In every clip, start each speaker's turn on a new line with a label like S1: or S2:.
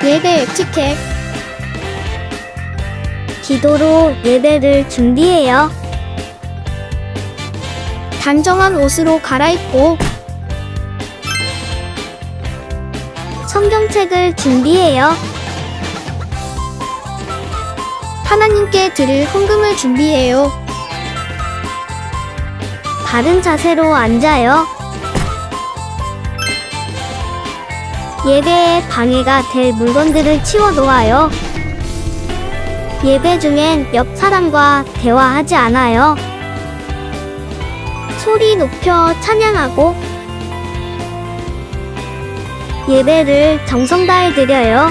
S1: 예배 에티켓.
S2: 기도로 예배를 준비해요.
S1: 단정한 옷으로 갈아입고
S2: 성경책을 준비해요.
S1: 하나님께 드릴 헌금을 준비해요.
S2: 바른 자세로 앉아요. 예배에 방해가 될 물건들을 치워놓아요. 예배 중엔 옆 사람과 대화하지 않아요. 소리 높여 찬양하고 예배를 정성 다해 드려요.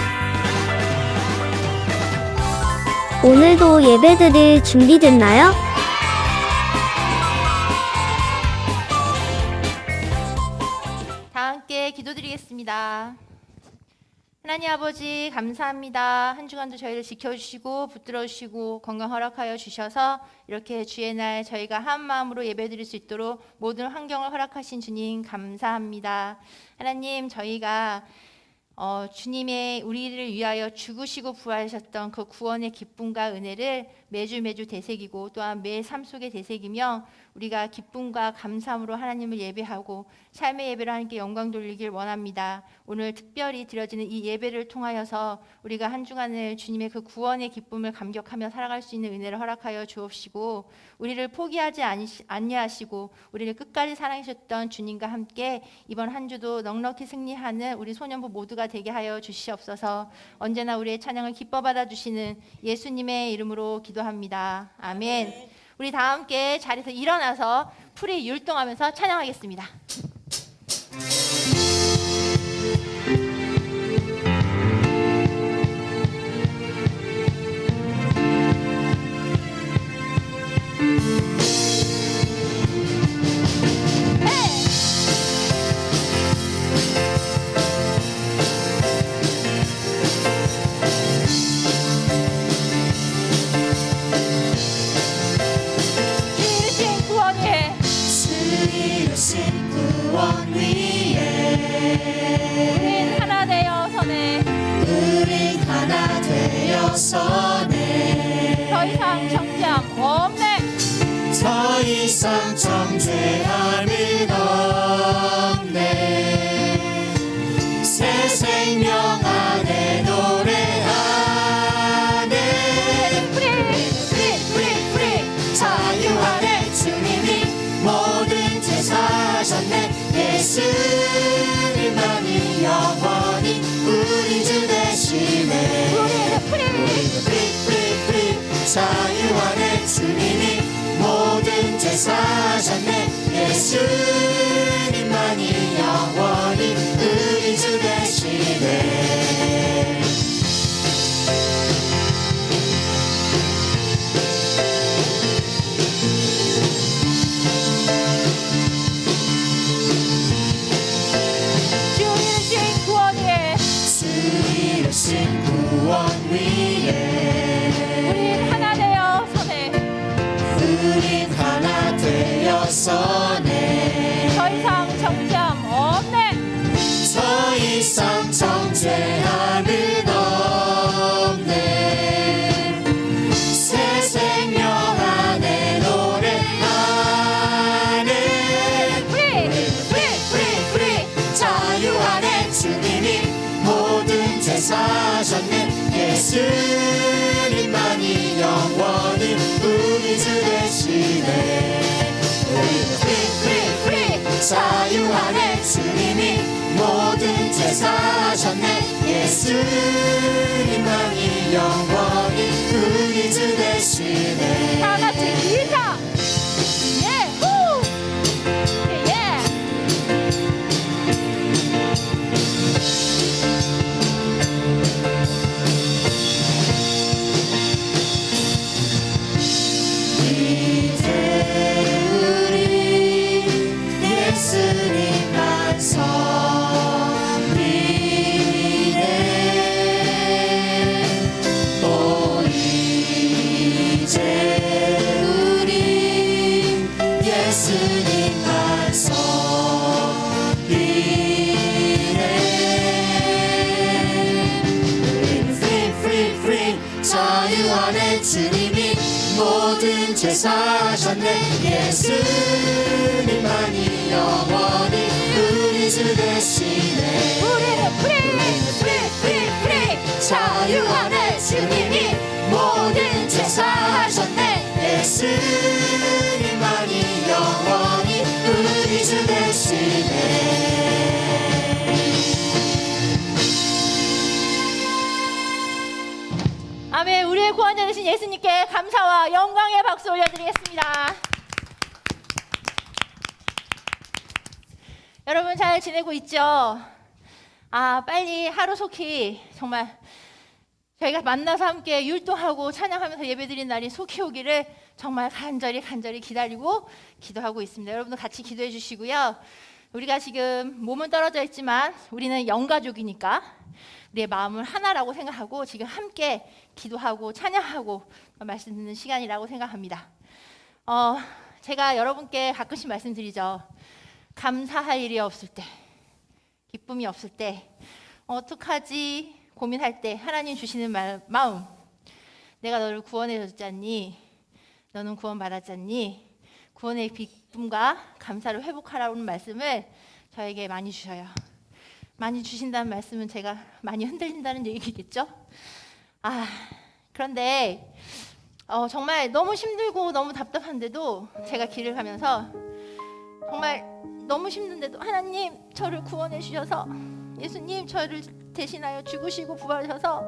S2: 오늘도 예배 드릴 준비됐나요?
S3: 다 함께 기도드리겠습니다. 하나님 아버지 감사합니다. 한 주간도 저희를 지켜주시고 붙들어주시고 건강 허락하여 주셔서 이렇게 주의 날 저희가 한 마음으로 예배드릴 수 있도록 모든 환경을 허락하신 주님 감사합니다. 하나님 저희가 주님의 우리를 위하여 죽으시고 부활하셨던 그 구원의 기쁨과 은혜를 매주 되새기고 또한 매 삶 속에 되새기며 우리가 기쁨과 감사함으로 하나님을 예배하고 삶의 예배로 하나님께 영광 돌리길 원합니다. 오늘 특별히 드려지는 이 예배를 통하여서 우리가 한 주간을 주님의 그 구원의 기쁨을 감격하며 살아갈 수 있는 은혜를 허락하여 주옵시고 우리를 포기하지 아니하시고 우리를 끝까지 사랑하셨던 주님과 함께 이번 한 주도 넉넉히 승리하는 우리 소년부 모두가 되게 하여 주시옵소서. 언제나 우리의 찬양을 기뻐 받아 주시는 예수님의 이름으로 기도합니다. 아멘. 우리 다 함께 자리에서 일어나서 풀이 율동하면서 찬양하겠습니다. 더 이상 정죄함 없네.
S4: 더 이상 정죄함이 없네. 새 생명 안에 노래하네. 프리 자유 안에 주님이 모든 죄 사셨네. 예수님만이 영원히 우리 주 되시네. 자유 안에 주님이 모든 죄 사셨네. 예수님만이 영원히 우리 주 되시네.
S3: 주 이루신 구원 위에
S4: 주 이루신 구원 위에 우린 하나 되었어네.
S3: 더 이상 정죄함 없네.
S4: 더 이상 정죄함은 없네. 새 생명 안에 노래하네. 프리 자유 안에 주님이 모든 죄 사셨네. 예수님만이 영원히 우리 주 되시네. 프리 자유 안에 주님이 모든 죄 사셨네. 예수님만이 영원히 우리 주 되시네.
S3: 다 같이 기자. 예, 후. 예.
S4: 예수님만 섬기네. 오 이제 우리 모든 죄 사하셨네. 예수님만이 영원히 우리 주 되시네.
S3: 우리는 프리
S4: 자유 안에 주님이 모든 죄 사하셨네. 예수님만이 영원히 우리 주 되시네.
S3: 아멘. 우리의 구원자 되신 예수님께 감사와 영광의 박수 올려드리겠습니다. 여러분 잘 지내고 있죠? 빨리 하루속히 정말 저희가 만나서 함께 율동하고 찬양하면서 예배드린 날이 속히 오기를 정말 간절히 기다리고 기도하고 있습니다. 여러분도 같이 기도해 주시고요. 우리가 지금 몸은 떨어져 있지만 우리는 영가족이니까 우리의 마음을 하나라고 생각하고 지금 함께 기도하고 찬양하고 말씀 듣는 시간이라고 생각합니다. 제가 여러분께 가끔씩 말씀드리죠. 감사할 일이 없을 때, 기쁨이 없을 때, 어떡하지 고민할 때 하나님 주시는 마음, 내가 너를 구원해 줬잖니, 너는 구원 받았잖니, 구원의 기쁨과 감사를 회복하라는 말씀을 저에게 많이 주셔요. 많이 주신다는 말씀은 제가 많이 흔들린다는 얘기겠죠? 그런데 정말 너무 힘들고 너무 답답한데도 제가 길을 가면서 정말 너무 힘든데도 하나님 저를 구원해 주셔서, 예수님 저를 대신하여 죽으시고 부활하셔서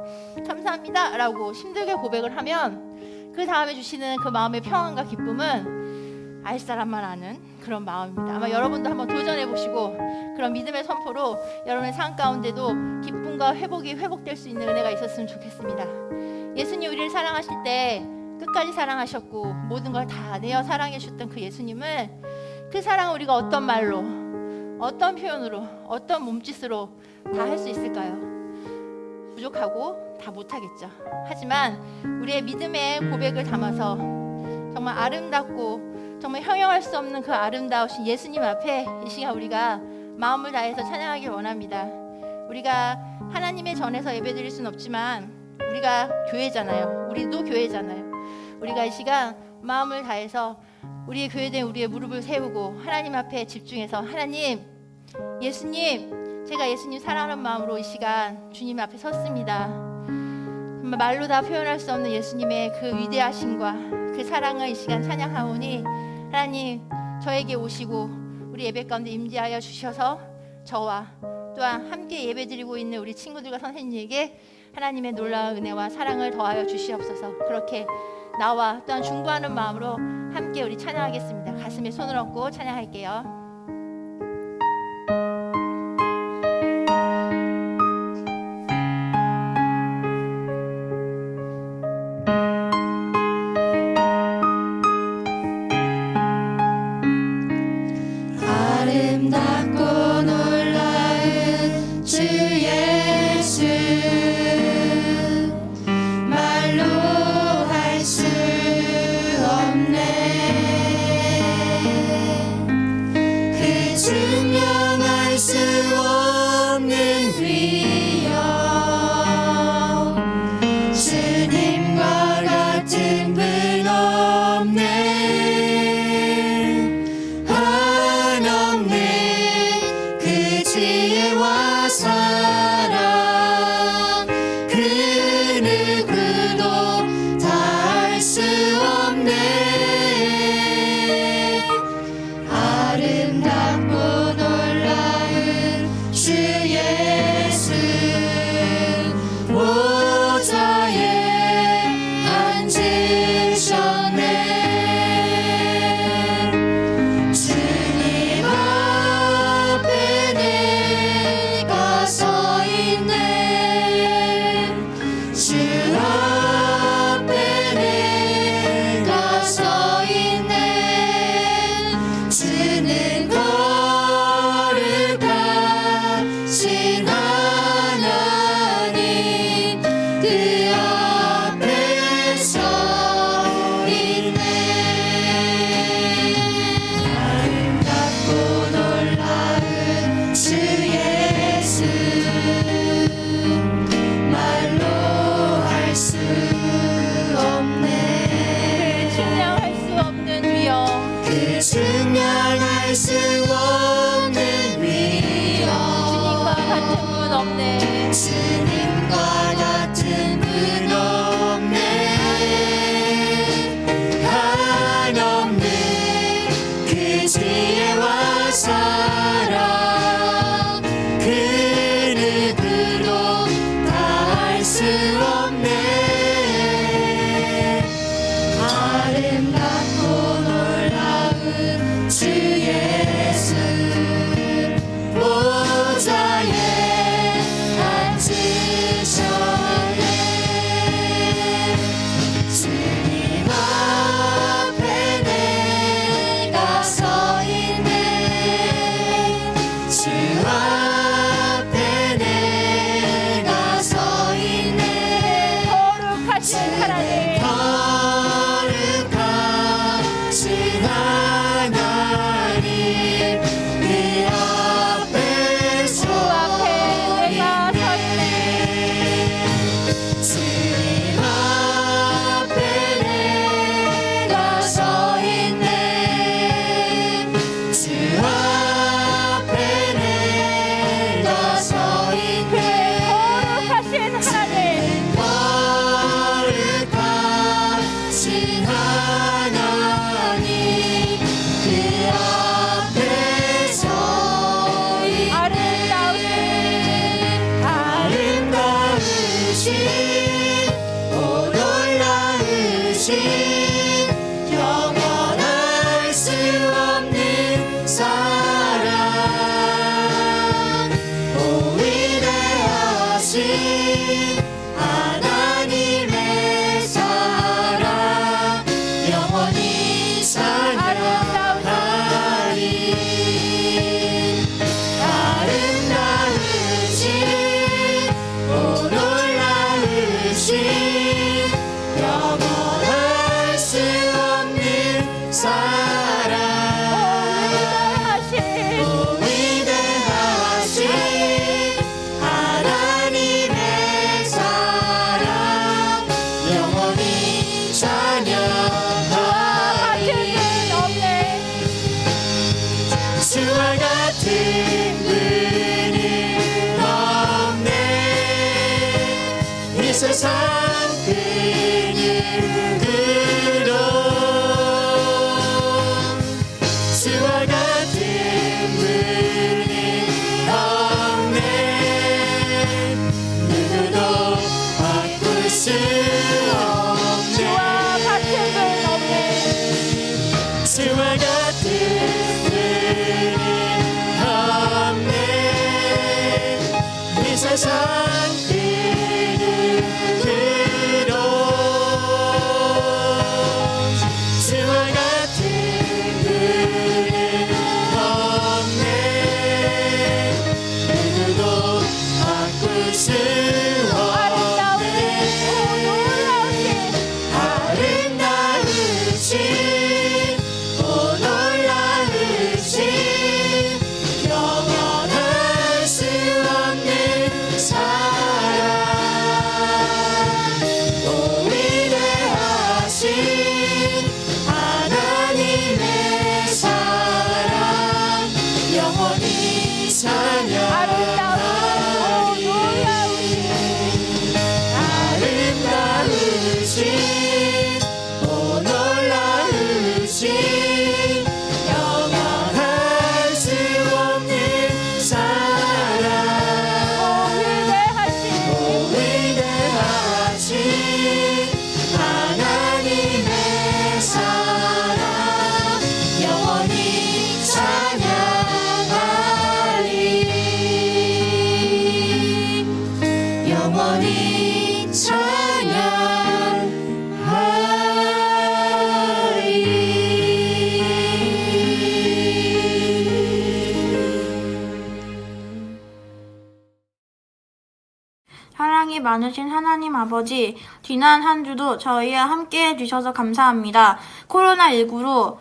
S3: 감사합니다 라고 힘들게 고백을 하면 그 다음에 주시는 그 마음의 평안과 기쁨은 알 사람만 아는 그런 마음입니다. 아마 여러분도 한번 도전해 보시고 그런 믿음의 선포로 여러분의 삶 가운데도 기쁨과 회복이 회복될 수 있는 은혜가 있었으면 좋겠습니다. 예수님 우리를 사랑하실 때 끝까지 사랑하셨고 모든 걸 다 내어 사랑해 주셨던 그 예수님을, 그 사랑을 우리가 어떤 말로, 어떤 표현으로, 어떤 몸짓으로 다 할 수 있을까요? 부족하고 다 못하겠죠. 하지만 우리의 믿음의 고백을 담아서 정말 아름답고 정말 형용할 수 없는 그 아름다우신 예수님 앞에 이 시간 우리가 마음을 다해서 찬양하길 원합니다. 우리가 하나님의 전에서 예배드릴 수는 없지만 우리가 교회잖아요. 우리도 교회잖아요. 우리가 이 시간 마음을 다해서 우리의 교회된 우리의 무릎을 세우고 하나님 앞에 집중해서, 하나님, 예수님, 제가 예수님 사랑하는 마음으로 이 시간 주님 앞에 섰습니다. 정말 말로 다 표현할 수 없는 예수님의 그 위대하심과 그 사랑을 이 시간 찬양하오니 하나님 저에게 오시고 우리 예배 가운데 임재하여 주셔서 저와 또한 함께 예배드리고 있는 우리 친구들과 선생님에게 하나님의 놀라운 은혜와 사랑을 더하여 주시옵소서. 그렇게 나와 또한 중보하는 마음으로 함께 우리 찬양하겠습니다. 가슴에 손을 얹고 찬양할게요.
S4: 아름답고 놀라운 주 예수, 말로 할 수 없네. 그 증명할 수 없는 위엄, 주님과 같은 분 없네. 지혜와 사랑 그 누구도 다 알 수 없네. 아름답고 놀라운 주 예수, 보좌에 앉으셨네. 아름답고 놀라운 주 예수 보좌에 앉으셨네. 주님 앞에 내가 서 있네. 주 앞에 내가 서 있네.
S3: 거룩하신 하나님,
S4: 거룩하신 하나님 네 앞에
S3: 주 앞에 내가 서 있네.
S4: 주님 앞에 내가 서 있네. 주 앞에 내가 서 있네.
S3: 거룩하신 하나님,
S4: 거룩하신 하나님 그 앞에 서 있네. 아름다우신 오 놀라우신 영원할 수 없는 사랑 오 위대하신 하나님의 사랑 영원히 찬양하리. 아름다우신 오 놀라우신 영원할 수 없는 사랑 오 위대하신 하나님의 사랑 영원히 찬양하리. 주와 같은 분은 없네. 이 세상 그 누구도 주와 같은 분은 없네. 누구도 바꿀 수 없네. 주와 같은 분은 없네. 이 세상 그 누구도 주와 같은 분은 없네. 누구도 바꿀 수 없네. 아름다우신 오 놀라우신 영원할 수 없는 사랑 오 위대하신 하나님의 사랑 영원히 찬양하리. 아름다우신 오 놀라우신 영원할 수 없는 사랑 오 위대하신 하나님의 사랑 영원히 찬양하리. 영원히
S5: 사랑이 많으신 하나님 아버지, 지난 한 주도 저희와 함께 해주셔서 감사합니다. 코로나19로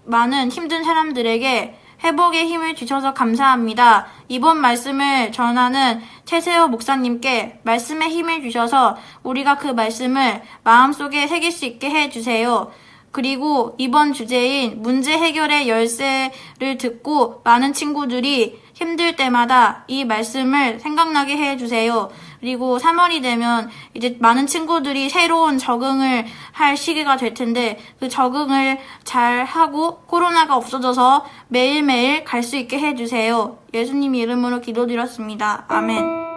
S5: 많은 힘든 사람들에게 회복의 힘을 주셔서 감사합니다. 이번 말씀을 전하는 최세호 목사님께 말씀의 힘을 주셔서 우리가 그 말씀을 마음속에 새길 수 있게 해주세요. 그리고 이번 주제인 문제 해결의 열쇠를 듣고 많은 친구들이 힘들 때마다 이 말씀을 생각나게 해주세요. 그리고 3월이 되면 이제 많은 친구들이 새로운 적응을 할 시기가 될 텐데 그 적응을 잘 하고 코로나가 없어져서 매일매일 갈 수 있게 해주세요. 예수님 이름으로 기도드렸습니다. 아멘.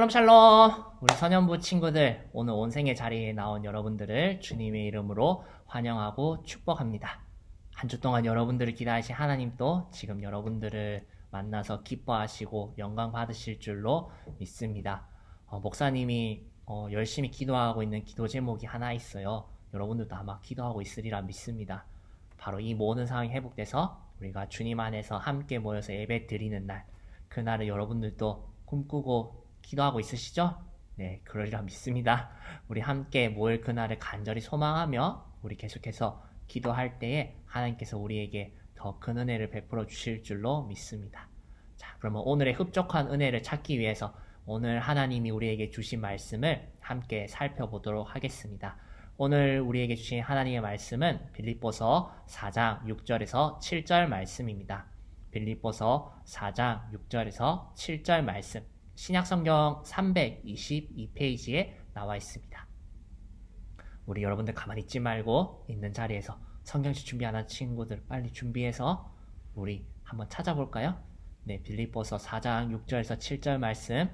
S6: 샬롬 샬롬. 우리 선연부 친구들, 오늘 온생의 자리에 나온 여러분들을 주님의 이름으로 환영하고 축복합니다. 한 주 동안 여러분들을 기다리신 하나님도 지금 여러분들을 만나서 기뻐하시고 영광 받으실 줄로 믿습니다. 목사님이 열심히 기도하고 있는 기도 제목이 하나 있어요. 여러분들도 아마 기도하고 있으리라 믿습니다. 바로 이 모든 상황이 회복돼서 우리가 주님 안에서 함께 모여서 예배 드리는 날, 그날을 여러분들도 꿈꾸고 기도하고 있으시죠? 네, 그러리라 믿습니다. 우리 함께 모일 그날을 간절히 소망하며 우리 계속해서 기도할 때에 하나님께서 우리에게 더 큰 은혜를 베풀어 주실 줄로 믿습니다. 자, 그러면 오늘의 흡족한 은혜를 찾기 위해서 오늘 하나님이 우리에게 주신 말씀을 함께 살펴보도록 하겠습니다. 오늘 우리에게 주신 하나님의 말씀은 빌립보서 4장 6절에서 7절 말씀입니다. 빌립보서 4장 6절에서 7절 말씀, 신약성경 322페이지에 나와 있습니다. 우리 여러분들 가만히 있지 말고 있는 자리에서 성경책 준비 안 한 친구들 빨리 준비해서 우리 한번 찾아볼까요? 네, 빌립보서 4장 6절에서 7절 말씀,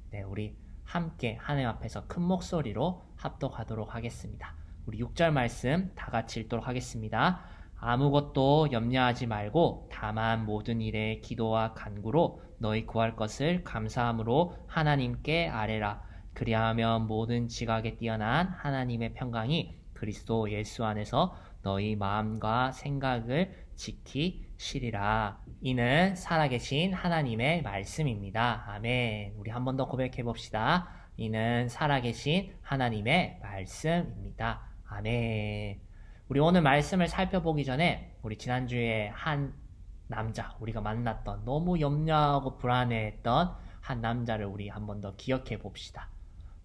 S6: 네, 우리 함께 하나님 앞에서 큰 목소리로 합독하도록 하겠습니다. 우리 6절 말씀 다 같이 읽도록 하겠습니다. 아무것도 염려하지 말고 다만 모든 일에 기도와 간구로 너희 구할 것을 감사함으로 하나님께 아뢰라. 그리하면 모든 지각에 뛰어난 하나님의 평강이 그리스도 예수 안에서 너희 마음과 생각을 지키시리라. 이는 살아계신 하나님의 말씀입니다. 아멘. 우리 한 번 더 고백해 봅시다. 이는 살아계신 하나님의 말씀입니다. 아멘. 우리 오늘 말씀을 살펴보기 전에 우리 지난주에 한 남자, 우리가 만났던 너무 염려하고 불안해했던 한 남자를 우리 한 번 더 기억해 봅시다.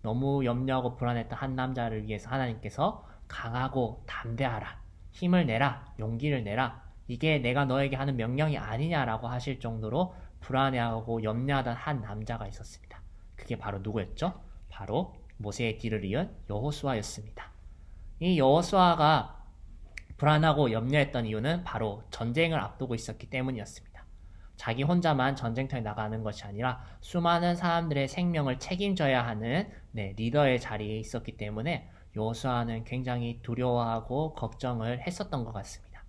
S6: 너무 염려하고 불안했던 한 남자를 위해서 하나님께서 강하고 담대하라, 힘을 내라, 용기를 내라, 이게 내가 너에게 하는 명령이 아니냐라고 하실 정도로 불안해하고 염려하던 한 남자가 있었습니다. 그게 바로 누구였죠? 바로 모세의 뒤를 이은 여호수아였습니다. 이 여호수아가 불안하고 염려했던 이유는 바로 전쟁을 앞두고 있었기 때문이었습니다. 자기 혼자만 전쟁터에 나가는 것이 아니라 수많은 사람들의 생명을 책임져야 하는 리더의 자리에 있었기 때문에 여호수아는 굉장히 두려워하고 걱정을 했었던 것 같습니다.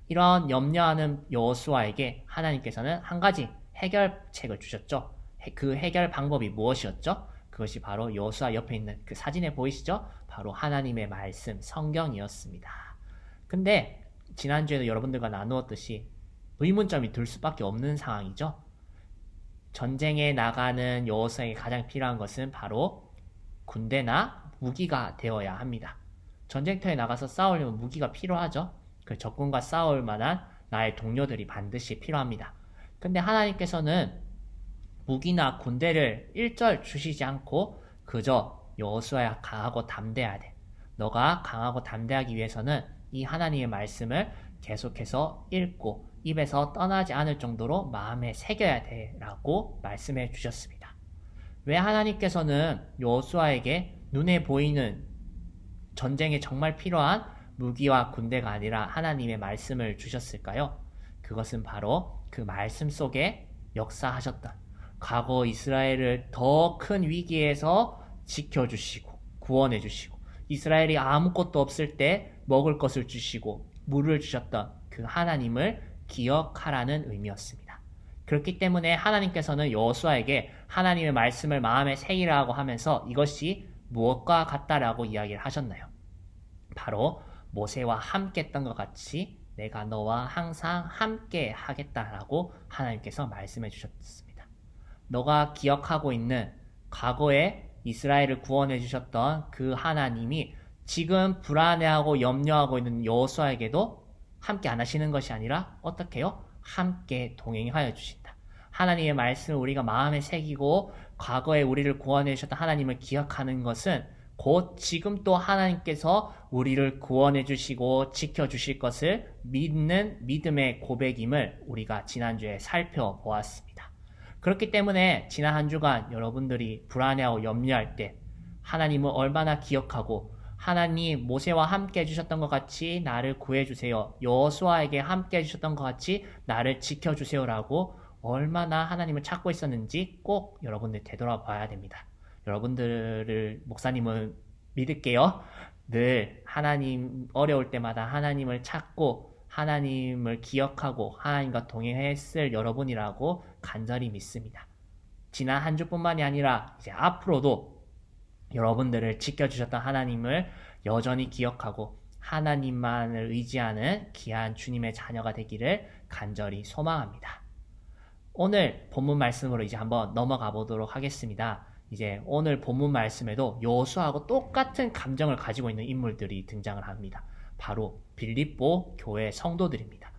S6: 이런 염려하는 여호수아에게 하나님께서는 한 가지 해결책을 주셨죠. 그 해결 방법이 무엇이었죠? 그것이 바로 여호수아 옆에 있는 그 사진에 보이시죠? 바로 하나님의 말씀, 성경이었습니다. 근데 지난주에도 여러분들과 나누었듯이 의문점이 들 수밖에 없는 상황이죠. 전쟁에 나가는 여호수아에게 가장 필요한 것은 바로 군대나 무기가 되어야 합니다. 전쟁터에 나가서 싸우려면 무기가 필요하죠. 그 적군과 싸울 만한 나의 동료들이 반드시 필요합니다. 근데 하나님께서는 무기나 군대를 일절 주시지 않고 그저 여호수아야 강하고 담대해야 돼. 너가 강하고 담대하기 위해서는 이 하나님의 말씀을 계속해서 읽고 입에서 떠나지 않을 정도로 마음에 새겨야 돼 라고 말씀해 주셨습니다. 왜 하나님께서는 여호수아에게 눈에 보이는 전쟁에 정말 필요한 무기와 군대가 아니라 하나님의 말씀을 주셨을까요? 그것은 바로 그 말씀 속에 역사하셨던 과거 이스라엘을 더 큰 위기에서 지켜주시고 구원해주시고 이스라엘이 아무것도 없을 때 먹을 것을 주시고 물을 주셨던 그 하나님을 기억하라는 의미였습니다. 그렇기 때문에 하나님께서는 여호수아에게 하나님의 말씀을 마음에 새기라고 하면서 이것이 무엇과 같다라고 이야기를 하셨나요? 바로 모세와 함께 했던 것 같이 내가 너와 항상 함께 하겠다라고 하나님께서 말씀해 주셨습니다. 너가 기억하고 있는 과거에 이스라엘을 구원해 주셨던 그 하나님이 지금 불안해하고 염려하고 있는 여호수아에게도 함께 안 하시는 것이 아니라 어떻게 해요? 함께 동행하여 주신다. 하나님의 말씀을 우리가 마음에 새기고 과거에 우리를 구원해 주셨던 하나님을 기억하는 것은 곧 지금 또 하나님께서 우리를 구원해 주시고 지켜주실 것을 믿는 믿음의 고백임을 우리가 지난주에 살펴보았습니다. 그렇기 때문에 지난 한 주간 여러분들이 불안해하고 염려할 때 하나님을 얼마나 기억하고 하나님 모세와 함께 해주셨던 것 같이 나를 구해주세요. 여호수아에게 함께 해주셨던 것 같이 나를 지켜주세요라고 얼마나 하나님을 찾고 있었는지 꼭 여러분들 되돌아봐야 됩니다. 여러분들을 목사님은 믿을게요. 늘 하나님 어려울 때마다 하나님을 찾고 하나님을 기억하고 하나님과 동행했을 여러분이라고 간절히 믿습니다. 지난 한 주뿐만이 아니라 이제 앞으로도 여러분들을 지켜주셨던 하나님을 여전히 기억하고 하나님만을 의지하는 귀한 주님의 자녀가 되기를 간절히 소망합니다. 오늘 본문 말씀으로 이제 한번 넘어가 보도록 하겠습니다. 이제 오늘 본문 말씀에도 여호수아하고 똑같은 감정을 가지고 있는 인물들이 등장을 합니다. 바로 빌립보 교회 성도들입니다.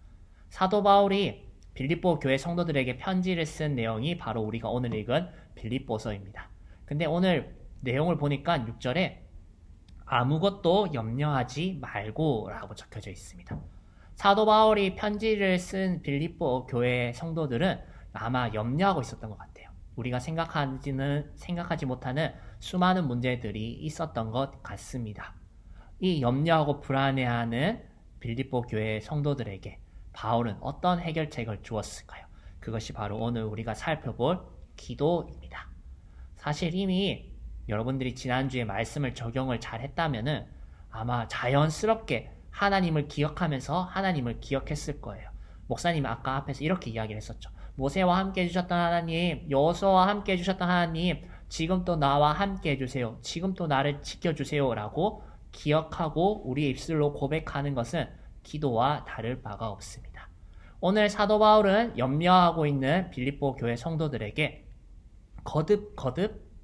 S6: 사도 바울이 빌립보 교회 성도들에게 편지를 쓴 내용이 바로 우리가 오늘 읽은 빌립보서입니다. 근데 오늘 내용을 보니까 6절에 아무것도 염려하지 말고 라고 적혀져 있습니다. 사도 바울이 편지를 쓴 빌립보 교회 성도들은 아마 염려하고 있었던 것 같아요. 우리가 생각하지 못하는 수많은 문제들이 있었던 것 같습니다. 이 염려하고 불안해하는 빌립보 교회 성도들에게 바울은 어떤 해결책을 주었을까요? 그것이 바로 오늘 우리가 살펴볼 기도입니다. 사실 이미 여러분들이 지난주에 말씀을 적용을 잘 했다면은 아마 자연스럽게 하나님을 기억하면서 하나님을 기억했을 거예요. 목사님이 아까 앞에서 이렇게 이야기를 했었죠. 모세와 함께 해주셨던 하나님, 여호수아와 함께 해주셨던 하나님, 지금 또 나와 함께 해주세요. 지금 또 나를 지켜주세요. 라고 기억하고 우리의 입술로 고백하는 것은 기도와 다를 바가 없습니다. 오늘 사도 바울은 염려하고 있는 빌립보 교회 성도들에게 거듭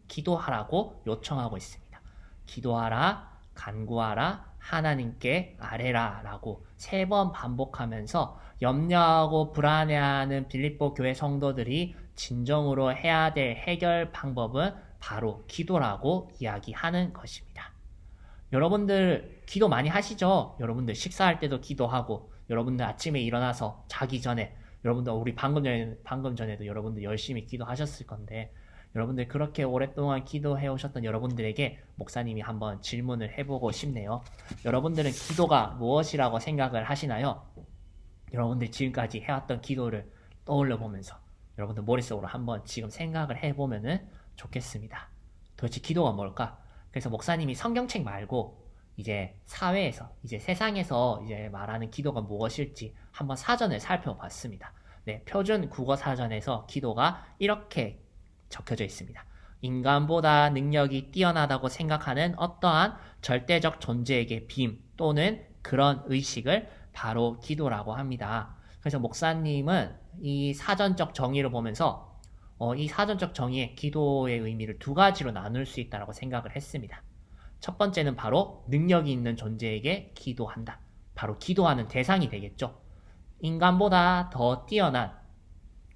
S6: 기도하라고 요청하고 있습니다. 기도하라, 간구하라, 하나님께 아뢰라 라고 3번 반복하면서 염려하고 불안해하는 빌립보 교회 성도들이 진정으로 해야 될 해결 방법은 바로 기도라고 이야기하는 것입니다. 여러분들 기도 많이 하시죠? 여러분들 식사할 때도 기도하고 여러분들 아침에 일어나서 자기 전에 여러분들 우리 방금 전에도 여러분들 열심히 기도하셨을 건데 여러분들 그렇게 오랫동안 기도해 오셨던 여러분들에게 목사님이 한번 질문을 해보고 싶네요. 여러분들은 기도가 무엇이라고 생각을 하시나요? 여러분들 지금까지 해왔던 기도를 떠올려 보면서 여러분들 머릿속으로 한번 지금 생각을 해보면은 좋겠습니다. 도대체 기도가 뭘까? 그래서 목사님이 성경책 말고 이제 사회에서 이제 세상에서 이제 말하는 기도가 무엇일지 한번 사전을 살펴봤습니다. 네, 표준 국어 사전에서 기도가 이렇게 적혀져 있습니다. 인간보다 능력이 뛰어나다고 생각하는 어떠한 절대적 존재에게 빔 또는 그런 의식을 바로 기도라고 합니다. 그래서 목사님은 이 사전적 정의를 보면서 이 사전적 정의의 기도의 의미를 2가지로 나눌 수 있다고 생각을 했습니다. 첫 번째는 바로 능력이 있는 존재에게 기도한다. 바로 기도하는 대상이 되겠죠. 인간보다 더 뛰어난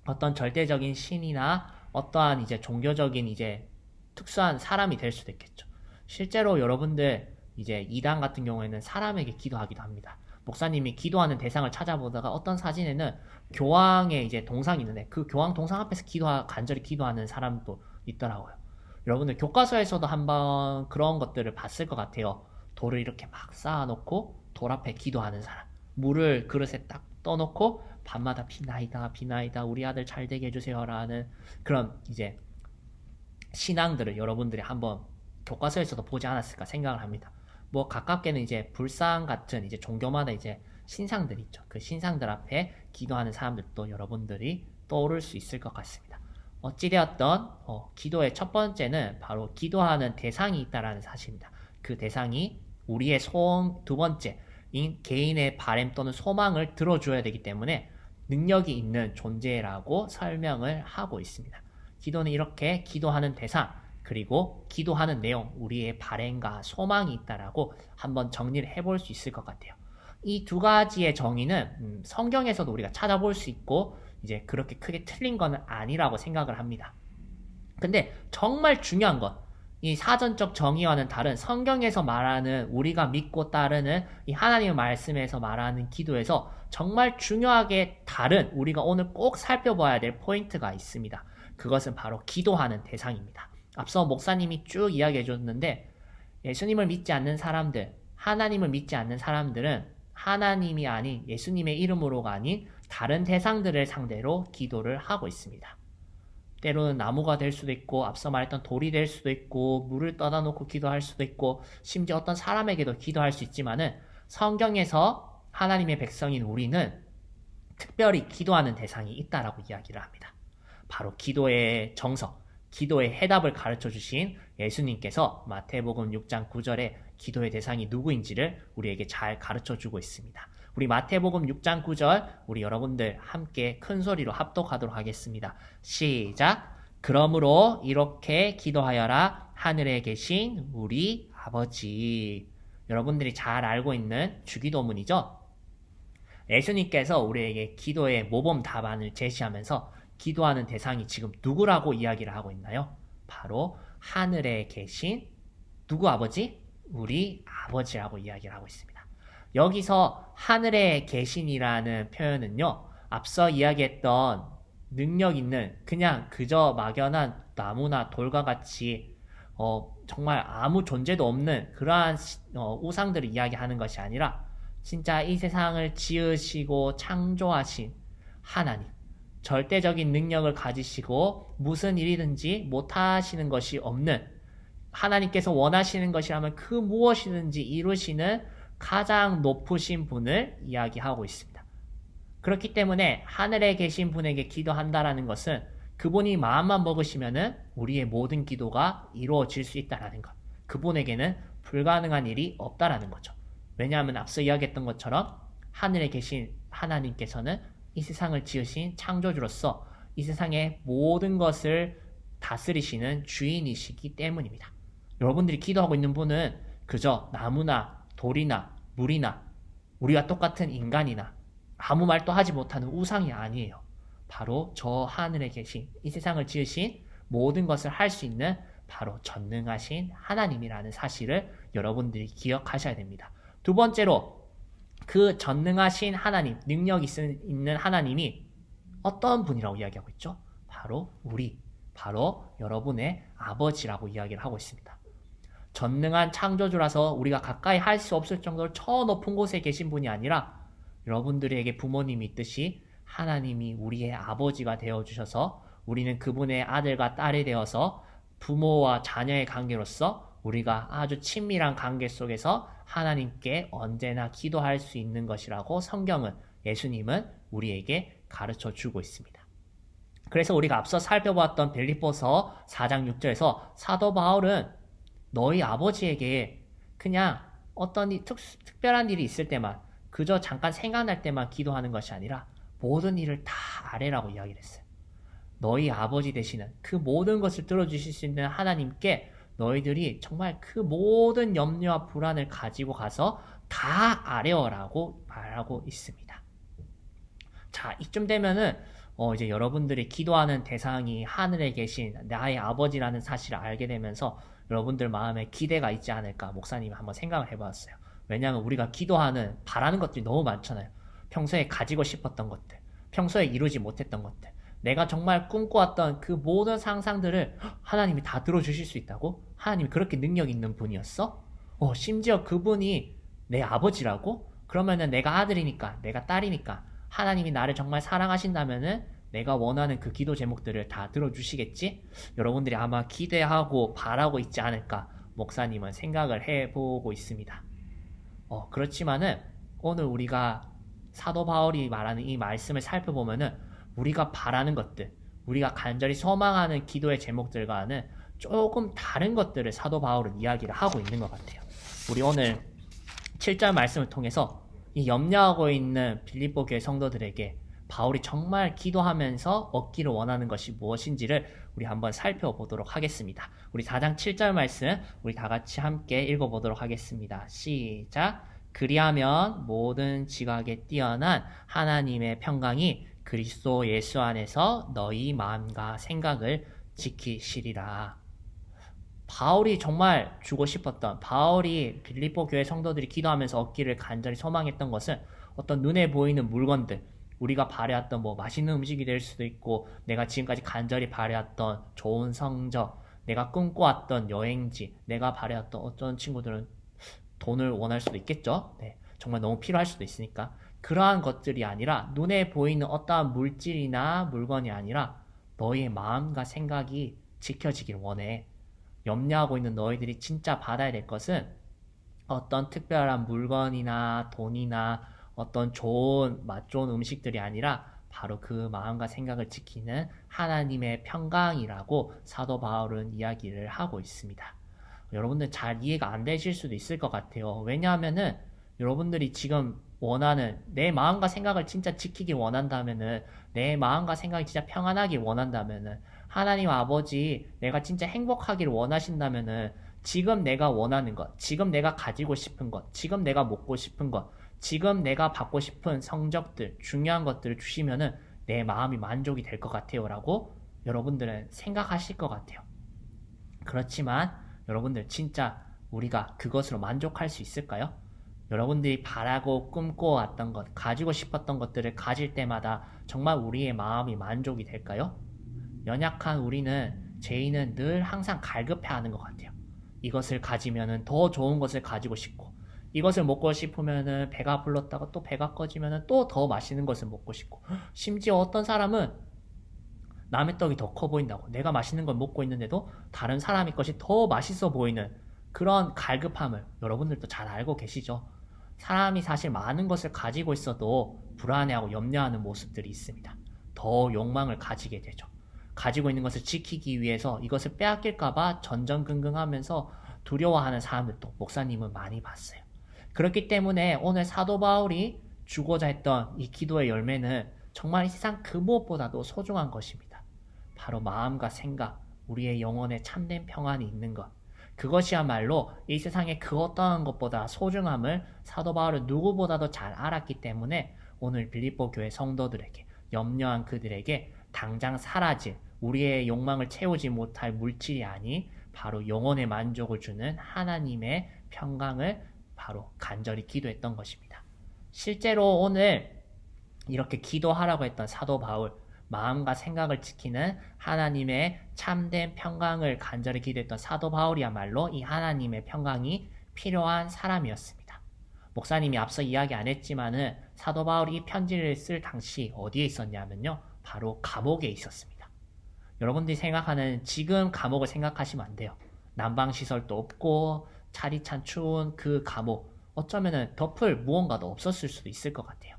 S6: 어떤 절대적인 신이나 어떠한 이제 종교적인 이제 특수한 사람이 될 수도 있겠죠. 실제로 여러분들 이제 이단 같은 경우에는 사람에게 기도하기도 합니다. 목사님이 기도하는 대상을 찾아보다가 어떤 사진에는 교황의 이제 동상이 있는데 그 교황 동상 앞에서 간절히 기도하는 사람도 있더라고요. 여러분들 교과서에서도 한번 그런 것들을 봤을 것 같아요. 돌을 이렇게 막 쌓아놓고 돌 앞에 기도하는 사람, 물을 그릇에 딱 떠놓고 밤마다 비나이다 우리 아들 잘 되게 해주세요 라는 그런 이제 신앙들을 여러분들이 한번 교과서에서도 보지 않았을까 생각을 합니다. 뭐 가깝게는 이제 불상 같은 이제 종교마다 이제 신상들 있죠. 그 신상들 앞에 기도하는 사람들도 여러분들이 떠오를 수 있을 것 같습니다. 어찌되었던 기도의 첫 번째는 바로 기도하는 대상이 있다라는 사실입니다. 그 대상이 우리의 소원, 2번째 개인의 바람 또는 소망을 들어줘야 되기 때문에 능력이 있는 존재라고 설명을 하고 있습니다. 기도는 이렇게 기도하는 대상 그리고 기도하는 내용, 우리의 바람과 소망이 있다라고 한번 정리를 해볼 수 있을 것 같아요. 이 2가지의 정의는 성경에서도 우리가 찾아볼 수 있고 이제 그렇게 크게 틀린 건 아니라고 생각을 합니다. 근데 정말 중요한 것, 이 사전적 정의와는 다른 성경에서 말하는 우리가 믿고 따르는 이 하나님의 말씀에서 말하는 기도에서 정말 중요하게 다른 우리가 오늘 꼭 살펴봐야 될 포인트가 있습니다. 그것은 바로 기도하는 대상입니다. 앞서 목사님이 쭉 이야기해 줬는데 예수님을 믿지 않는 사람들, 하나님을 믿지 않는 사람들은 하나님이 아닌 예수님의 이름으로가 아닌 다른 대상들을 상대로 기도를 하고 있습니다. 때로는 나무가 될 수도 있고 앞서 말했던 돌이 될 수도 있고 물을 떠다 놓고 기도할 수도 있고 심지어 어떤 사람에게도 기도할 수 있지만은 성경에서 하나님의 백성인 우리는 특별히 기도하는 대상이 있다라고 이야기를 합니다. 바로 기도의 정석, 기도의 해답을 가르쳐 주신 예수님께서 마태복음 6장 9절에 기도의 대상이 누구인지를 우리에게 잘 가르쳐 주고 있습니다. 우리 마태복음 6장 9절 우리 여러분들 함께 큰 소리로 합독하도록 하겠습니다. 시작! 그러므로 이렇게 기도하여라. 하늘에 계신 우리 아버지. 여러분들이 잘 알고 있는 주기도문이죠? 예수님께서 우리에게 기도의 모범 답안을 제시하면서 기도하는 대상이 지금 누구라고 이야기를 하고 있나요? 바로 하늘에 계신 누구 아버지? 우리 아버지라고 이야기를 하고 있습니다. 여기서 하늘에 계신이라는 표현은요, 앞서 이야기했던 능력 있는 그냥 그저 막연한 나무나 돌과 같이 정말 아무 존재도 없는 그러한 우상들을 이야기하는 것이 아니라 진짜 이 세상을 지으시고 창조하신 하나님, 절대적인 능력을 가지시고 무슨 일이든지 못하시는 것이 없는 하나님께서 원하시는 것이라면 그 무엇이든지 이루시는 가장 높으신 분을 이야기하고 있습니다. 그렇기 때문에 하늘에 계신 분에게 기도한다라는 것은 그분이 마음만 먹으시면은 우리의 모든 기도가 이루어질 수 있다라는 것. 그분에게는 불가능한 일이 없다라는 거죠. 왜냐하면 앞서 이야기했던 것처럼 하늘에 계신 하나님께서는 이 세상을 지으신 창조주로서 이 세상의 모든 것을 다스리시는 주인이시기 때문입니다. 여러분들이 기도하고 있는 분은 그저 나무나 돌이나 물이나 우리와 똑같은 인간이나 아무 말도 하지 못하는 우상이 아니에요. 바로 저 하늘에 계신 이 세상을 지으신 모든 것을 할 수 있는 바로 전능하신 하나님이라는 사실을 여러분들이 기억하셔야 됩니다. 두 번째로 그 전능하신 하나님, 능력 있는 하나님이 어떤 분이라고 이야기하고 있죠? 바로 바로 여러분의 아버지라고 이야기를 하고 있습니다. 전능한 창조주라서 우리가 가까이 할 수 없을 정도로 저 높은 곳에 계신 분이 아니라 여러분들에게 부모님이 있듯이 하나님이 우리의 아버지가 되어주셔서 우리는 그분의 아들과 딸이 되어서 부모와 자녀의 관계로서 우리가 아주 친밀한 관계 속에서 하나님께 언제나 기도할 수 있는 것이라고 성경은, 예수님은 우리에게 가르쳐 주고 있습니다. 그래서 우리가 앞서 살펴보았던 빌립보서 4장 6절에서 사도 바울은 너희 아버지에게 그냥 어떤 특별한 일이 있을 때만, 그저 잠깐 생각날 때만 기도하는 것이 아니라 모든 일을 다 아뢰라고 이야기를 했어요. 너희 아버지 되시는 그 모든 것을 들어주실 수 있는 하나님께 너희들이 정말 그 모든 염려와 불안을 가지고 가서 다 아뢰어라고 말하고 있습니다. 자, 이쯤 되면은 이제 여러분들이 기도하는 대상이 하늘에 계신 나의 아버지라는 사실을 알게 되면서 여러분들 마음에 기대가 있지 않을까 목사님이 한번 생각을 해봤어요. 왜냐하면 우리가 기도하는, 바라는 것들이 너무 많잖아요. 평소에 가지고 싶었던 것들, 평소에 이루지 못했던 것들, 내가 정말 꿈꿔왔던 그 모든 상상들을 하나님이 다 들어주실 수 있다고? 하나님이 그렇게 능력 있는 분이었어? 심지어 그분이 내 아버지라고? 그러면은 내가 아들이니까, 내가 딸이니까 하나님이 나를 정말 사랑하신다면은 내가 원하는 그 기도 제목들을 다 들어주시겠지? 여러분들이 아마 기대하고 바라고 있지 않을까 목사님은 생각을 해보고 있습니다. 그렇지만은 오늘 우리가 사도 바울이 말하는 이 말씀을 살펴보면은 우리가 바라는 것들, 우리가 간절히 소망하는 기도의 제목들과는 조금 다른 것들을 사도 바울은 이야기를 하고 있는 것 같아요. 우리 오늘 7절 말씀을 통해서 이 염려하고 있는 빌립보 교회 성도들에게 바울이 정말 기도하면서 얻기를 원하는 것이 무엇인지를 우리 한번 살펴보도록 하겠습니다. 우리 4장 7절 말씀 우리 다 같이 함께 읽어보도록 하겠습니다. 시작! 그리하면 모든 지각에 뛰어난 하나님의 평강이 그리스도 예수 안에서 너희 마음과 생각을 지키시리라. 바울이 정말 주고 싶었던, 바울이 빌립보 교회 성도들이 기도하면서 얻기를 간절히 소망했던 것은 어떤 눈에 보이는 물건들, 우리가 바라왔던 맛있는 음식이 될 수도 있고, 내가 지금까지 간절히 바라왔던 좋은 성적, 내가 꿈꿔왔던 여행지, 내가 바라왔던, 어떤 친구들은 돈을 원할 수도 있겠죠. 네, 정말 너무 필요할 수도 있으니까. 그러한 것들이 아니라 눈에 보이는 어떠한 물질이나 물건이 아니라 너희의 마음과 생각이 지켜지길 원해. 염려하고 있는 너희들이 진짜 받아야 될 것은 어떤 특별한 물건이나 돈이나 어떤 맛 좋은 음식들이 아니라 바로 그 마음과 생각을 지키는 하나님의 평강이라고 사도 바울은 이야기를 하고 있습니다. 여러분들 잘 이해가 안 되실 수도 있을 것 같아요. 왜냐하면은 여러분들이 지금 원하는 내 마음과 생각을 진짜 지키길 원한다면은, 내 마음과 생각이 진짜 평안하길 원한다면은, 하나님 아버지 내가 진짜 행복하길 원하신다면은 지금 내가 원하는 것, 지금 내가 가지고 싶은 것, 지금 내가 먹고 싶은 것, 지금 내가 받고 싶은 성적들, 중요한 것들을 주시면은 내 마음이 만족이 될 것 같아요 라고 여러분들은 생각하실 것 같아요. 그렇지만 여러분들 진짜 우리가 그것으로 만족할 수 있을까요? 여러분들이 바라고 꿈꿔왔던 것, 가지고 싶었던 것들을 가질 때마다 정말 우리의 마음이 만족이 될까요? 연약한 우리는, 죄인은 늘 항상 갈급해하는 것 같아요. 이것을 가지면은 더 좋은 것을 가지고 싶고, 이것을 먹고 싶으면은 배가 불렀다가 또 배가 꺼지면은 또 더 맛있는 것을 먹고 싶고, 심지어 어떤 사람은 남의 떡이 더 커 보인다고, 내가 맛있는 걸 먹고 있는데도 다른 사람의 것이 더 맛있어 보이는 그런 갈급함을 여러분들도 잘 알고 계시죠? 사람이 사실 많은 것을 가지고 있어도 불안해하고 염려하는 모습들이 있습니다. 더 욕망을 가지게 되죠. 가지고 있는 것을 지키기 위해서 이것을 빼앗길까봐 전전긍긍하면서 두려워하는 사람들도 목사님은 많이 봤어요. 그렇기 때문에 오늘 사도 바울이 주고자 했던 이 기도의 열매는 정말 이 세상 그 무엇보다도 소중한 것입니다. 바로 마음과 생각, 우리의 영혼에 참된 평안이 있는 것, 그것이야말로 이 세상의 그 어떠한 것보다 소중함을 사도 바울은 누구보다도 잘 알았기 때문에 오늘 빌립보 교회 성도들에게, 염려한 그들에게 당장 사라질, 우리의 욕망을 채우지 못할 물질이 아닌 바로 영혼의 만족을 주는 하나님의 평강을 바로 간절히 기도했던 것입니다. 실제로 오늘 이렇게 기도하라고 했던 사도 바울, 마음과 생각을 지키는 하나님의 참된 평강을 간절히 기도했던 사도 바울이야말로 이 하나님의 평강이 필요한 사람이었습니다. 목사님이 앞서 이야기 안 했지만은 사도 바울이 이 편지를 쓸 당시 어디에 있었냐면요, 바로 감옥에 있었습니다. 여러분들이 생각하는 지금 감옥을 생각하시면 안 돼요. 난방시설도 없고 차디찬 추운 그 감옥, 어쩌면은 덮을 무언가도 없었을 수도 있을 것 같아요.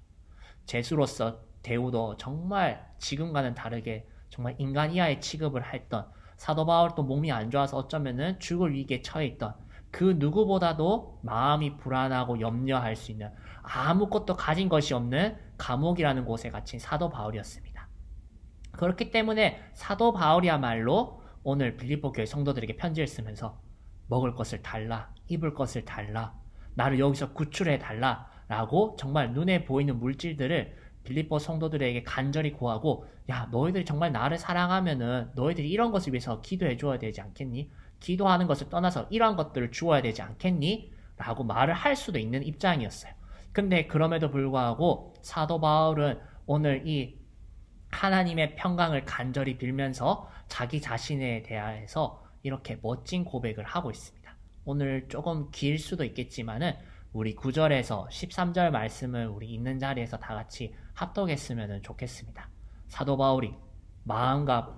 S6: 죄수로서 대우도 정말 지금과는 다르게 정말 인간 이하의 취급을 했던, 사도 바울도 몸이 안 좋아서 어쩌면은 죽을 위기에 처해 있던 그 누구보다도 마음이 불안하고 염려할 수 있는, 아무것도 가진 것이 없는 감옥이라는 곳에 갇힌 사도 바울이었습니다. 그렇기 때문에 사도 바울이야말로 오늘 빌립보 교회 성도들에게 편지를 쓰면서 먹을 것을 달라, 입을 것을 달라, 나를 여기서 구출해 달라 라고 정말 눈에 보이는 물질들을 빌립보 성도들에게 간절히 구하고, 야, 너희들이 정말 나를 사랑하면은 너희들이 이런 것을 위해서 기도해 줘야 되지 않겠니? 기도하는 것을 떠나서 이런 것들을 주어야 되지 않겠니? 라고 말을 할 수도 있는 입장이었어요. 근데 그럼에도 불구하고 사도 바울은 오늘 이 하나님의 평강을 간절히 빌면서 자기 자신에 대해서 이렇게 멋진 고백을 하고 있습니다. 오늘 조금 길 수도 있겠지만은 우리 9절에서 13절 말씀을 우리 있는 자리에서 다 같이 합독했으면 좋겠습니다. 사도 바울이 마음과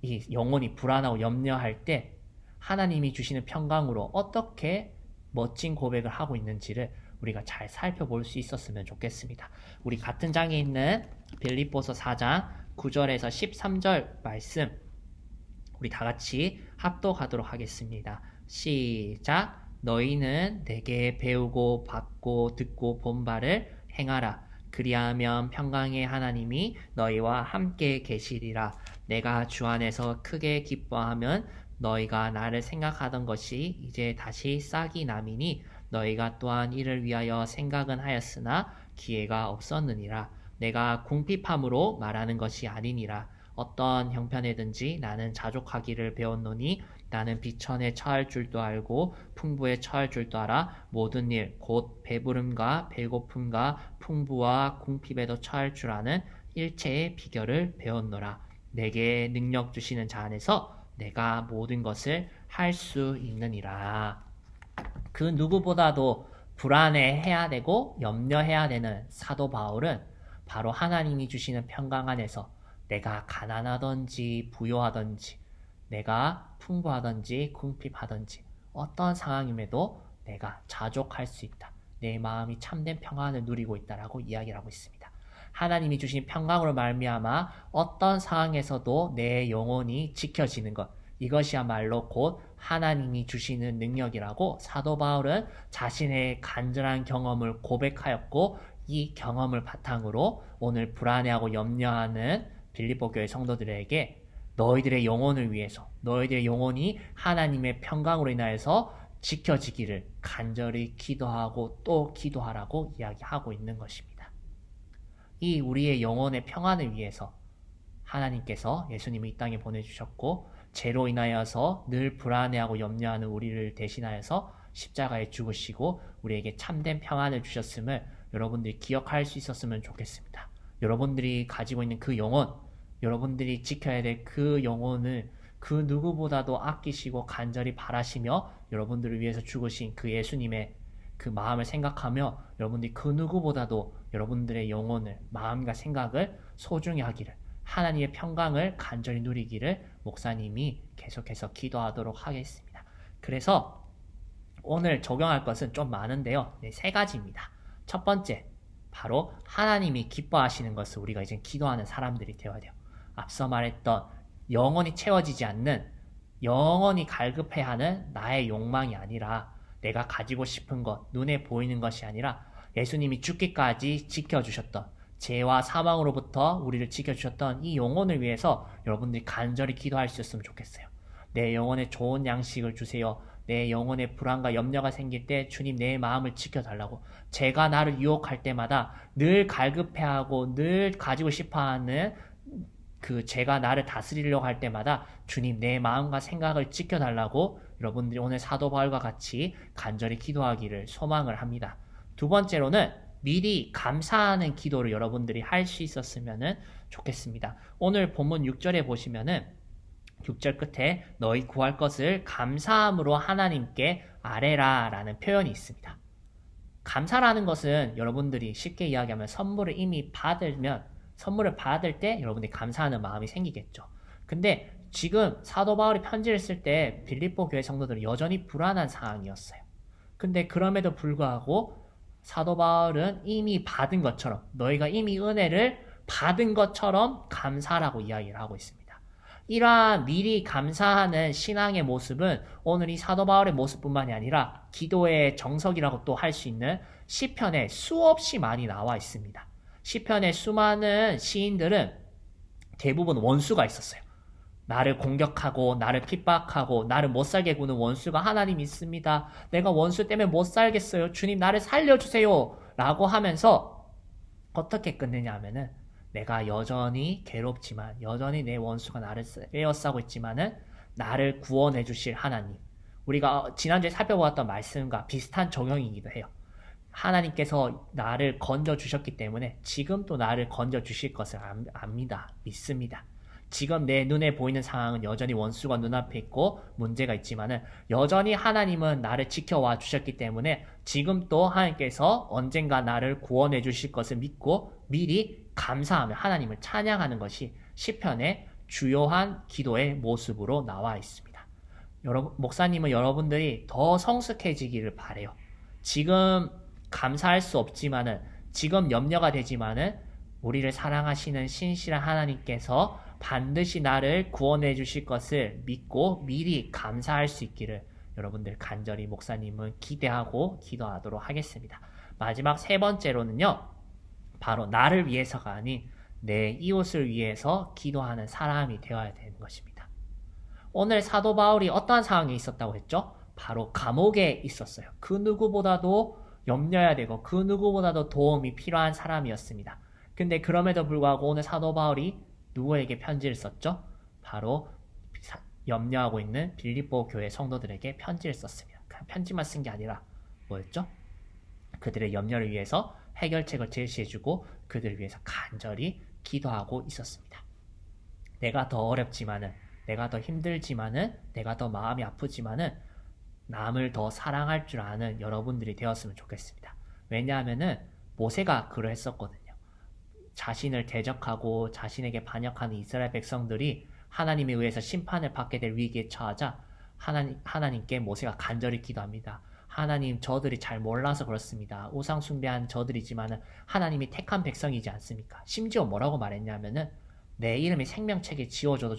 S6: 이 영혼이 불안하고 염려할 때 하나님이 주시는 평강으로 어떻게 멋진 고백을 하고 있는지를 우리가 잘 살펴볼 수 있었으면 좋겠습니다. 우리 같은 장에 있는 빌립보서 4장 9절에서 13절 말씀 우리 다 같이 합독하도록 하겠습니다. 시작. 너희는 내게 배우고 받고 듣고 본 바를 행하라. 그리하면 평강의 하나님이 너희와 함께 계시리라. 내가 주 안에서 크게 기뻐하면 너희가 나를 생각하던 것이 이제 다시 싹이 남이니 너희가 또한 이를 위하여 생각은 하였으나 기회가 없었느니라. 내가 궁핍함으로 말하는 것이 아니니라. 어떤 형편에든지 나는 자족하기를 배웠노니 나는 비천에 처할 줄도 알고 풍부에 처할 줄도 알아. 모든 일 곧 배부름과 배고픔과 풍부와 궁핍에도 처할 줄 아는 일체의 비결을 배웠노라. 내게 능력 주시는 자 안에서 내가 모든 것을 할 수 있느니라. 그 누구보다도 불안해해야 되고 염려해야 되는 사도 바울은 바로 하나님이 주시는 평강 안에서 내가 가난하든지 부요하든지 내가 풍부하든지 궁핍하든지 어떤 상황임에도 내가 자족할 수 있다. 내 마음이 참된 평안을 누리고 있다라고 이야기를 하고 있습니다. 하나님이 주신 평강으로 말미암아 어떤 상황에서도 내 영혼이 지켜지는 것, 이것이야말로 곧 하나님이 주시는 능력이라고 사도 바울은 자신의 간절한 경험을 고백하였고, 이 경험을 바탕으로 오늘 불안해하고 염려하는 빌립보 교회 성도들에게 너희들의 영혼을 위해서, 너희들의 영혼이 하나님의 평강으로 인하여서 지켜지기를 간절히 기도하고 또 기도하라고 이야기하고 있는 것입니다. 이 우리의 영혼의 평안을 위해서 하나님께서 예수님을 이 땅에 보내주셨고, 죄로 인하여서 늘 불안해하고 염려하는 우리를 대신하여서 십자가에 죽으시고 우리에게 참된 평안을 주셨음을 여러분들이 기억할 수 있었으면 좋겠습니다. 여러분들이 가지고 있는 그 영혼, 여러분들이 지켜야 될 그 영혼을 그 누구보다도 아끼시고 간절히 바라시며 여러분들을 위해서 죽으신 그 예수님의 그 마음을 생각하며 여러분들이 그 누구보다도 여러분들의 영혼을, 마음과 생각을 소중히 하기를, 하나님의 평강을 간절히 누리기를 목사님이 계속해서 기도하도록 하겠습니다. 그래서 오늘 적용할 것은 좀 많은데요. 네, 3가지입니다. 첫 번째, 바로 하나님이 기뻐하시는 것을 우리가 이제 기도하는 사람들이 되어야 돼요. 앞서 말했던 영원히 채워지지 않는, 영원히 갈급해하는 나의 욕망이 아니라, 내가 가지고 싶은 것, 눈에 보이는 것이 아니라 예수님이 죽기까지 지켜주셨던, 죄와 사망으로부터 우리를 지켜주셨던 이 영혼을 위해서 여러분들이 간절히 기도할 수 있었으면 좋겠어요. 내 영혼에 좋은 양식을 주세요. 내 영혼에 불안과 염려가 생길 때 주님 내 마음을 지켜달라고. 죄가 나를 유혹할 때마다 늘 갈급해하고 늘 가지고 싶어하는 그 죄가 나를 다스리려고 할 때마다 주님 내 마음과 생각을 지켜달라고 여러분들이 오늘 사도 바울과 같이 간절히 기도하기를 소망을 합니다. 두 번째로는 미리 감사하는 기도를 여러분들이 할 수 있었으면 좋겠습니다. 오늘 본문 6절에 보시면은 6절 끝에 너희 구할 것을 감사함으로 하나님께 아뢰라 라는 표현이 있습니다. 감사라는 것은 여러분들이 쉽게 이야기하면 선물을 이미 받으면, 선물을 받을 때 여러분들이 감사하는 마음이 생기겠죠. 근데 지금 사도 바울이 편지를 쓸 때 빌립보 교회 성도들은 여전히 불안한 상황이었어요. 근데 그럼에도 불구하고 사도 바울은 이미 받은 것처럼, 너희가 이미 은혜를 받은 것처럼 감사라고 이야기를 하고 있습니다. 이러한 미리 감사하는 신앙의 모습은 오늘 이 사도 바울의 모습뿐만이 아니라 기도의 정석이라고 또 할 수 있는 시편에 수없이 많이 나와 있습니다. 시편의 수많은 시인들은 대부분 원수가 있었어요. 나를 공격하고 나를 핍박하고 나를 못살게 구는 원수가 하나님 있습니다. 내가 원수 때문에 못 살겠어요. 주님 나를 살려주세요. 라고 하면서 어떻게 끝내냐 하면은 내가 여전히 괴롭지만, 여전히 내 원수가 나를 에워싸고 있지만은 나를 구원해 주실 하나님. 우리가 지난주에 살펴보았던 말씀과 비슷한 적용이기도 해요. 하나님께서 나를 건져 주셨기 때문에 지금 또 나를 건져 주실 것을 압니다. 믿습니다. 지금 내 눈에 보이는 상황은 여전히 원수가 눈앞에 있고 문제가 있지만은 여전히 하나님은 나를 지켜와 주셨기 때문에 지금 또 하나님께서 언젠가 나를 구원해 주실 것을 믿고 미리 감사하며 하나님을 찬양하는 것이 시편의 주요한 기도의 모습으로 나와 있습니다. 목사님은 여러분들이 더 성숙해지기를 바라요. 지금 감사할 수 없지만은, 지금 염려가 되지만은 우리를 사랑하시는 신실한 하나님께서 반드시 나를 구원해 주실 것을 믿고 미리 감사할 수 있기를 여러분들 간절히 목사님은 기대하고 기도하도록 하겠습니다. 마지막 3번째로는요, 바로 나를 위해서가 아닌 내 이웃을 위해서 기도하는 사람이 되어야 되는 것입니다. 오늘 사도 바울이 어떠한 상황에 있었다고 했죠? 바로 감옥에 있었어요. 그 누구보다도 염려해야 되고 그 누구보다도 도움이 필요한 사람이었습니다. 근데 그럼에도 불구하고 오늘 사도 바울이 누구에게 편지를 썼죠? 바로 염려하고 있는 빌립보 교회 성도들에게 편지를 썼습니다. 그냥 편지만 쓴 게 아니라 뭐였죠? 그들의 염려를 위해서 해결책을 제시해주고 그들을 위해서 간절히 기도하고 있었습니다. 내가 더 어렵지만은, 내가 더 힘들지만은, 내가 더 마음이 아프지만은 남을 더 사랑할 줄 아는 여러분들이 되었으면 좋겠습니다. 왜냐하면은 모세가 그러했었거든요. 자신을 대적하고 자신에게 반역하는 이스라엘 백성들이 하나님에 의해서 심판을 받게 될 위기에 처하자 하나님께 모세가 간절히 기도합니다. 하나님, 저들이 잘 몰라서 그렇습니다. 우상 숭배한 저들이지만은 하나님이 택한 백성이지 않습니까? 심지어 뭐라고 말했냐면은 내 이름이 생명책에 지워져도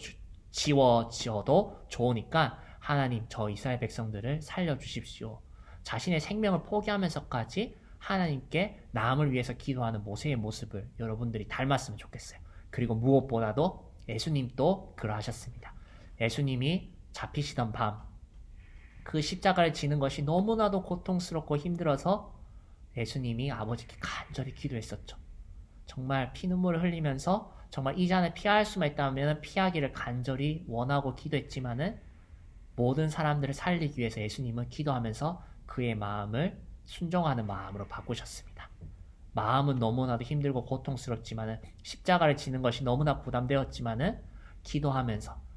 S6: 좋으니까 하나님, 저 이스라엘 백성들을 살려주십시오. 자신의 생명을 포기하면서까지 하나님께 남을 위해서 기도하는 모세의 모습을 여러분들이 닮았으면 좋겠어요. 그리고 무엇보다도 예수님도 그러하셨습니다. 예수님이 잡히시던 밤, 그 십자가를 지는 것이 너무나도 고통스럽고 힘들어서 예수님이 아버지께 간절히 기도했었죠. 정말 피눈물을 흘리면서 정말 이 잔을 피할 수만 있다면 피하기를 간절히 원하고 기도했지만은 모든 사람들을 살리기 위해서 예수님은 기도하면서 그의 마음을 순종하는 마음으로 바꾸셨습니다. 마음은 너무나도 힘들고 고통스럽지만은 십자가를 지는 것이 너무나 부담되었지만은 기도하면서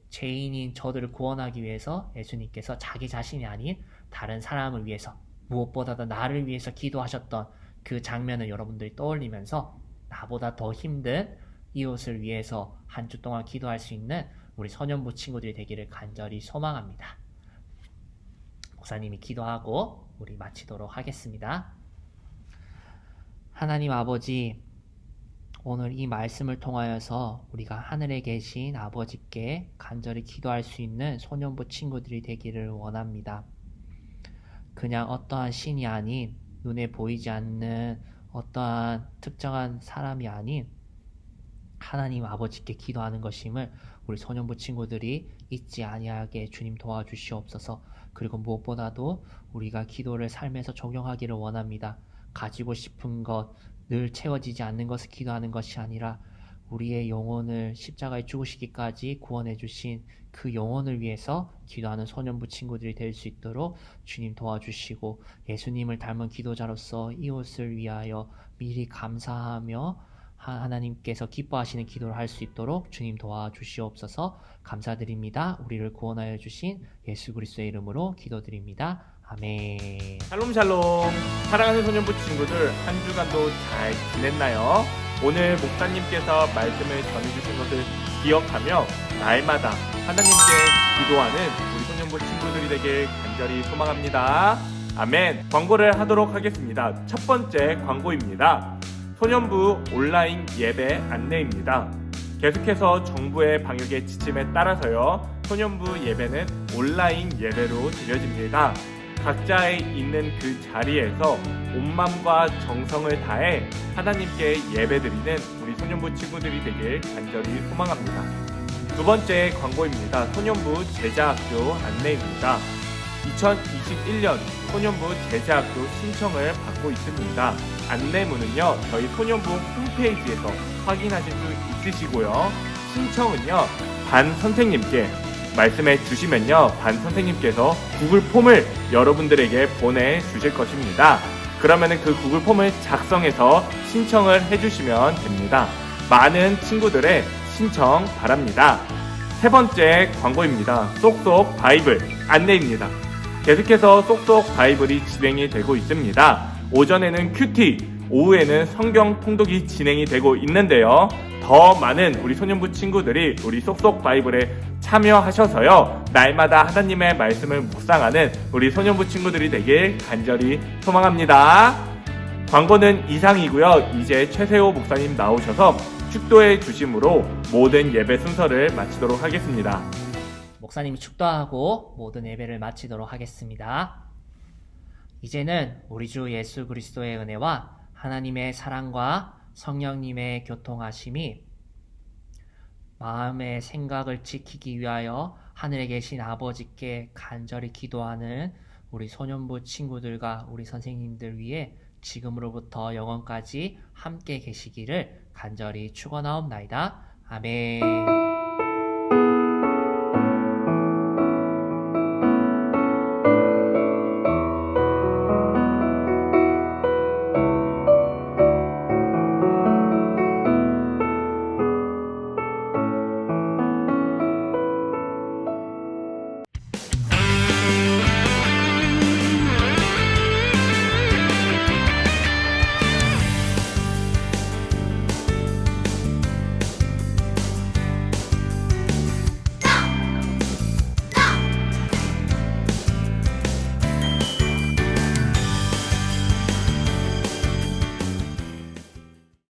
S6: 죄인인 저들을 구원하기 위해서 예수님께서 자기 자신이 아닌 다른 사람을 위해서 무엇보다도 나를 위해서 기도하셨던 그 장면을 여러분들이 떠올리면서 나보다 더 힘든 이웃을 위해서 한 주 동안 기도할 수 있는 우리 소년부 친구들이 되기를 간절히 소망합니다. 목사님이 기도하고 우리 마치도록 하겠습니다. 하나님 아버지, 오늘 이 말씀을 통하여서 우리가 하늘에 계신 아버지께 간절히 기도할 수 있는 소년부 친구들이 되기를 원합니다. 그냥 어떠한 신이 아닌, 눈에 보이지 않는 어떠한 특정한 사람이 아닌 하나님 아버지께 기도하는 것임을 우리 소년부 친구들이 잊지 아니하게 주님 도와주시옵소서. 그리고 무엇보다도 우리가 기도를 삶에서 적용하기를 원합니다. 가지고 싶은 것, 늘 채워지지 않는 것을 기도하는 것이 아니라 우리의 영혼을 십자가에 죽으시기까지 구원해 주신 그 영혼을 위해서 기도하는 소년부 친구들이 될 수 있도록 주님 도와주시고, 예수님을 닮은 기도자로서 이웃을 위하여 미리 감사하며 하나님께서 기뻐하시는 기도를 할 수 있도록 주님 도와주시옵소서. 감사드립니다. 우리를 구원하여 주신 예수 그리스도의 이름으로 기도드립니다. 아멘.
S7: 샬롬 샬롬. 사랑하는 소년부 친구들, 한 주간도 잘 지냈나요? 오늘 목사님께서 말씀을 전해주신 것을 기억하며 날마다 하나님께 기도하는 우리 소년부 친구들이 되길 간절히 소망합니다. 아멘. 광고를 하도록 하겠습니다. 첫 번째 광고입니다. 소년부 온라인 예배 안내입니다. 계속해서 정부의 방역의 지침에 따라서요, 소년부 예배는 온라인 예배로 드려집니다. 각자의 있는 그 자리에서 온 마음과 정성을 다해 하나님께 예배드리는 우리 소년부 친구들이 되길 간절히 소망합니다. 두 번째 광고입니다. 소년부 제자학교 안내입니다. 2021년 소년부 제자학교 신청을 받고 있습니다. 안내문은요, 저희 소년부 홈페이지에서 확인하실 수 있으시고요. 신청은요, 반 선생님께 말씀해 주시면요, 반 선생님께서 구글 폼을 여러분들에게 보내주실 것입니다. 그러면은 그 구글 폼을 작성해서 신청을 해주시면 됩니다. 많은 친구들의 신청 바랍니다. 세 번째 광고입니다. 쏙쏙 바이블 안내입니다. 계속해서 쏙쏙 바이블이 진행이 되고 있습니다. 오전에는 큐티, 오후에는 성경 통독이 진행이 되고 있는데요. 더 많은 우리 소년부 친구들이 우리 쏙쏙 바이블에 참여하셔서요, 날마다 하나님의 말씀을 묵상하는 우리 소년부 친구들이 되길 간절히 소망합니다. 광고는 이상이고요. 이제 최세호 목사님 나오셔서 축도해 주심으로 모든 예배 순서를 마치도록 하겠습니다.
S6: 목사님이 축도하고 모든 예배를 마치도록 하겠습니다. 이제는 우리 주 예수 그리스도의 은혜와 하나님의 사랑과 성령님의 교통하심이 마음의 생각을 지키기 위하여 하늘에 계신 아버지께 간절히 기도하는 우리 소년부 친구들과 우리 선생님들 위해 지금으로부터 영원까지 함께 계시기를 간절히 축원하옵나이다. 아멘.